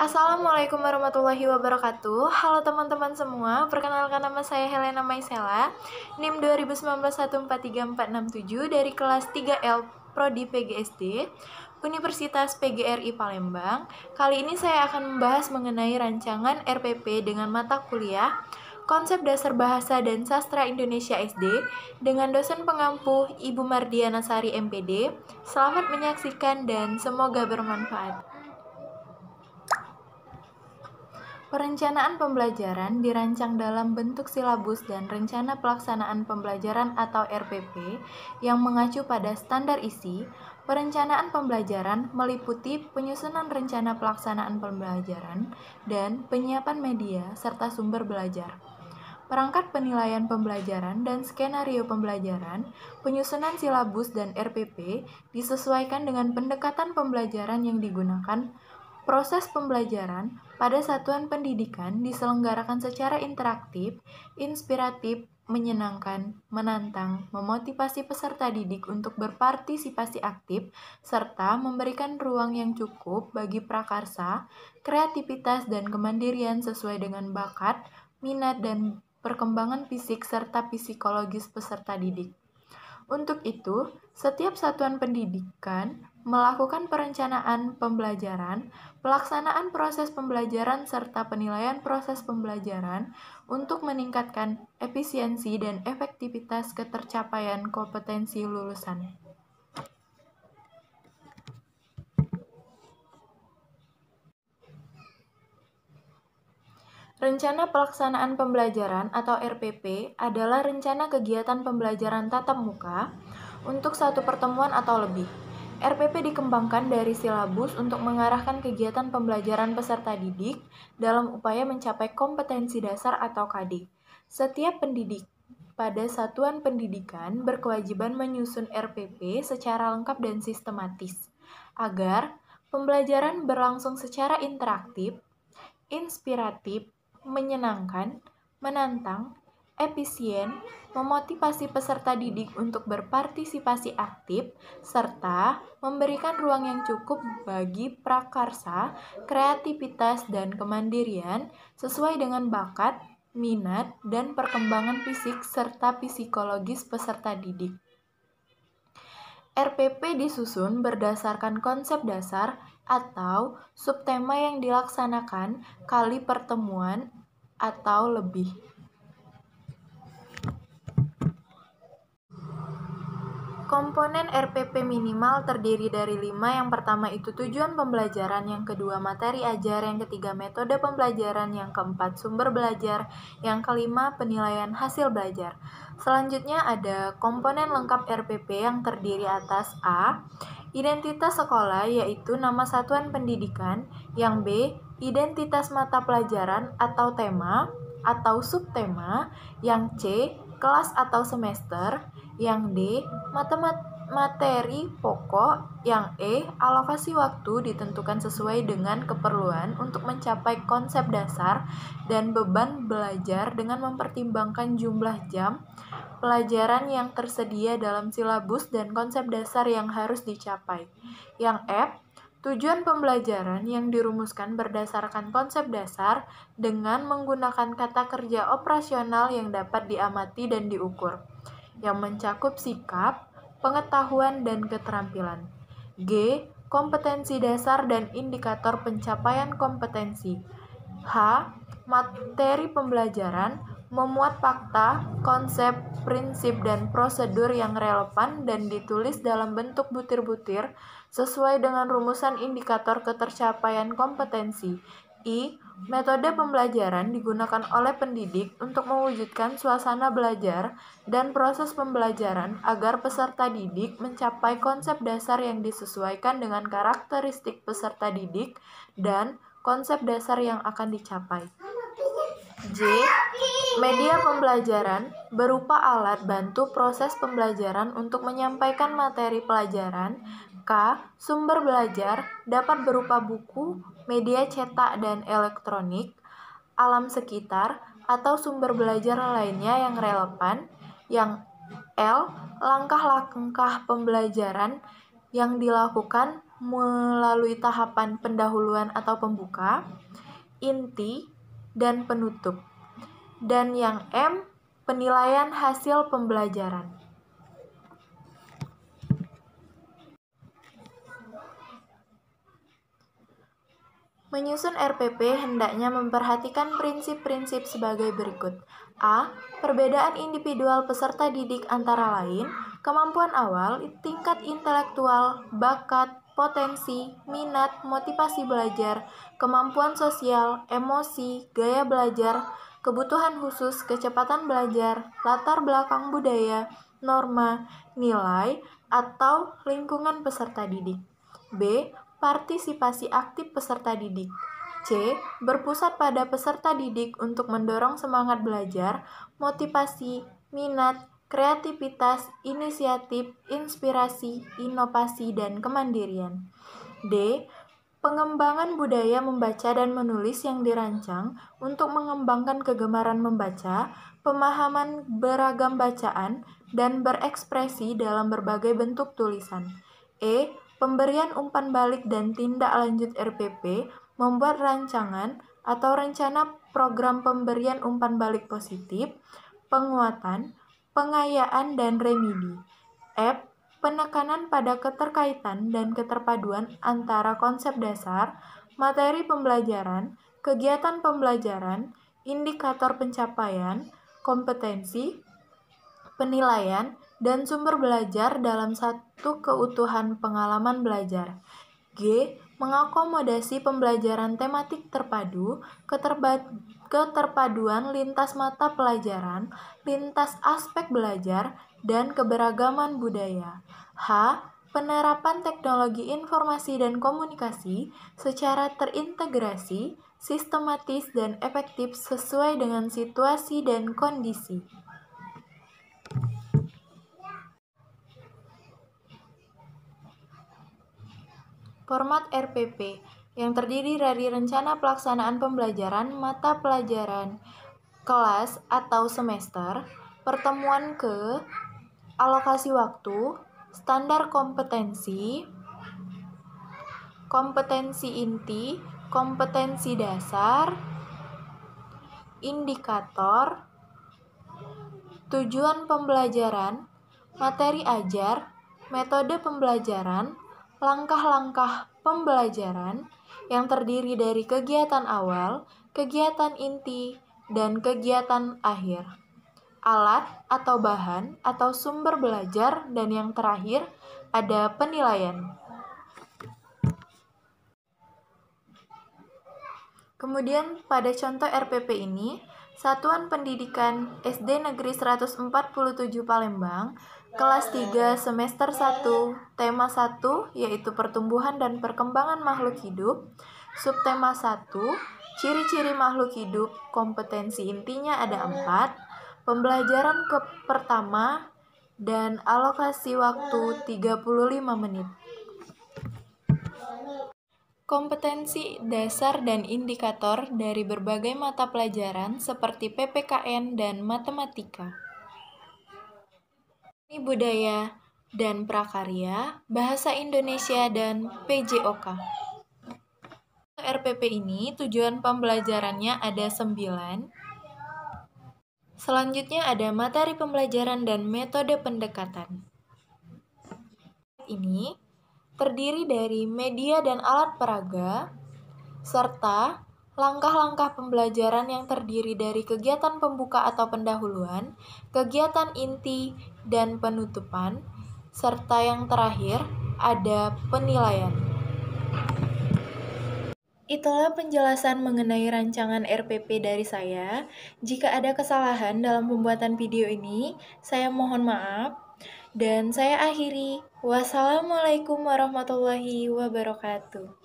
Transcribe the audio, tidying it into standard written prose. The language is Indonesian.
Assalamualaikum warahmatullahi wabarakatuh. Halo teman-teman semua, perkenalkan nama saya Helena Maisela, NIM 2019143467 dari kelas 3L Prodi PGSD, Universitas PGRI Palembang. Kali ini saya akan membahas mengenai rancangan RPP dengan mata kuliah Konsep Dasar Bahasa dan Sastra Indonesia SD dengan dosen pengampu Ibu Mardiana Sari MPD. Selamat menyaksikan dan semoga bermanfaat. Perencanaan pembelajaran dirancang dalam bentuk silabus dan rencana pelaksanaan pembelajaran atau RPP yang mengacu pada standar isi. Perencanaan pembelajaran meliputi penyusunan rencana pelaksanaan pembelajaran dan penyiapan media serta sumber belajar. Perangkat penilaian pembelajaran dan skenario pembelajaran, penyusunan silabus dan RPP disesuaikan dengan pendekatan pembelajaran yang digunakan. Proses pembelajaran pada satuan pendidikan diselenggarakan secara interaktif, inspiratif, menyenangkan, menantang, memotivasi peserta didik untuk berpartisipasi aktif, serta memberikan ruang yang cukup bagi prakarsa, kreativitas, dan kemandirian sesuai dengan bakat, minat, dan perkembangan fisik serta psikologis peserta didik. Untuk itu, setiap satuan pendidikan melakukan perencanaan pembelajaran, pelaksanaan proses pembelajaran, serta penilaian proses pembelajaran untuk meningkatkan efisiensi dan efektivitas ketercapaian kompetensi lulusan. Rencana Pelaksanaan Pembelajaran atau RPP adalah rencana kegiatan pembelajaran tatap muka untuk satu pertemuan atau lebih. RPP dikembangkan dari silabus untuk mengarahkan kegiatan pembelajaran peserta didik dalam upaya mencapai kompetensi dasar atau KD. Setiap pendidik pada satuan pendidikan berkewajiban menyusun RPP secara lengkap dan sistematis agar pembelajaran berlangsung secara interaktif, inspiratif, menyenangkan, menantang, efisien, memotivasi peserta didik untuk berpartisipasi aktif, serta memberikan ruang yang cukup bagi prakarsa, kreativitas, dan kemandirian sesuai dengan bakat, minat, dan perkembangan fisik serta psikologis peserta didik. RPP disusun berdasarkan konsep dasar atau subtema yang dilaksanakan kali pertemuan atau lebih. Komponen RPP minimal terdiri dari 5. Yang pertama itu tujuan pembelajaran, yang kedua materi ajar, yang ketiga metode pembelajaran, yang keempat sumber belajar, yang kelima penilaian hasil belajar. Selanjutnya ada komponen lengkap RPP yang terdiri atas A. Identitas sekolah yaitu nama satuan pendidikan, yang B. Identitas mata pelajaran atau tema atau subtema, yang C. Kelas atau semester, yang D. Materi pokok, yang E. Alokasi waktu ditentukan sesuai dengan keperluan untuk mencapai konsep dasar dan beban belajar dengan mempertimbangkan jumlah jam pelajaran yang tersedia dalam silabus dan konsep dasar yang harus dicapai. Yang F. Tujuan pembelajaran yang dirumuskan berdasarkan konsep dasar dengan menggunakan kata kerja operasional yang dapat diamati dan diukur, yang mencakup sikap, pengetahuan, dan keterampilan. G. Kompetensi dasar dan indikator pencapaian kompetensi. H. Materi pembelajaran memuat fakta, konsep, prinsip, dan prosedur yang relevan dan ditulis dalam bentuk butir-butir sesuai dengan rumusan indikator ketercapaian kompetensi. I. Metode pembelajaran digunakan oleh pendidik untuk mewujudkan suasana belajar dan proses pembelajaran agar peserta didik mencapai konsep dasar yang disesuaikan dengan karakteristik peserta didik dan konsep dasar yang akan dicapai. J. Media pembelajaran berupa alat bantu proses pembelajaran untuk menyampaikan materi pelajaran. K. Sumber belajar dapat berupa buku, media cetak dan elektronik, alam sekitar, atau sumber belajar lainnya yang relevan. Yang L. Langkah-langkah pembelajaran yang dilakukan melalui tahapan pendahuluan atau pembuka, inti, dan penutup. Dan yang M, penilaian hasil pembelajaran. Menyusun RPP hendaknya memperhatikan prinsip-prinsip sebagai berikut. A. Perbedaan individual peserta didik antara lain, kemampuan awal, tingkat intelektual, bakat, potensi, minat, motivasi belajar, kemampuan sosial, emosi, gaya belajar, kebutuhan khusus, kecepatan belajar, latar belakang budaya, norma, nilai, atau lingkungan peserta didik. B. Partisipasi aktif peserta didik. C. Berpusat pada peserta didik untuk mendorong semangat belajar, motivasi, minat, kreativitas, inisiatif, inspirasi, inovasi, dan kemandirian. D. Pengembangan budaya membaca dan menulis yang dirancang untuk mengembangkan kegemaran membaca, pemahaman beragam bacaan, dan berekspresi dalam berbagai bentuk tulisan. E. Pemberian umpan balik dan tindak lanjut RPP, membuat rancangan atau rencana program pemberian umpan balik positif, penguatan, pengayaan, dan remedi. F. Penekanan pada keterkaitan dan keterpaduan antara konsep dasar, materi pembelajaran, kegiatan pembelajaran, indikator pencapaian, kompetensi, penilaian, dan sumber belajar dalam satu keutuhan pengalaman belajar. G. Mengakomodasi pembelajaran tematik terpadu, keterpaduan lintas mata pelajaran, lintas aspek belajar, dan keberagaman budaya. H. Penerapan teknologi informasi dan komunikasi secara terintegrasi, sistematis, dan efektif sesuai dengan situasi dan kondisi. Format RPP yang terdiri dari rencana pelaksanaan pembelajaran, mata pelajaran, kelas atau semester, pertemuan ke, alokasi waktu, standar kompetensi, kompetensi inti, kompetensi dasar, indikator, tujuan pembelajaran, materi ajar, metode pembelajaran, langkah-langkah pembelajaran yang terdiri dari kegiatan awal, kegiatan inti, dan kegiatan akhir, alat atau bahan atau sumber belajar, dan yang terakhir ada penilaian. Kemudian pada contoh RPP ini, Satuan Pendidikan SD Negeri 147 Palembang, kelas 3 semester 1, tema 1 yaitu pertumbuhan dan perkembangan makhluk hidup, subtema 1, ciri-ciri makhluk hidup, kompetensi intinya ada 4, pembelajaran pertama, dan alokasi waktu 35 menit. Kompetensi dasar dan indikator dari berbagai mata pelajaran seperti PPKN dan matematika. Budaya dan prakarya, bahasa Indonesia, dan PJOK. RPP ini tujuan pembelajarannya ada 9. Selanjutnya ada materi pembelajaran dan metode pendekatan. Ini terdiri dari media dan alat peraga, serta langkah-langkah pembelajaran yang terdiri dari kegiatan pembuka atau pendahuluan, kegiatan inti, dan penutupan, serta yang terakhir ada penilaian. Itulah penjelasan mengenai rancangan RPP dari saya. Jika ada kesalahan dalam pembuatan video ini, saya mohon maaf. Dan saya akhiri. Wassalamualaikum warahmatullahi wabarakatuh.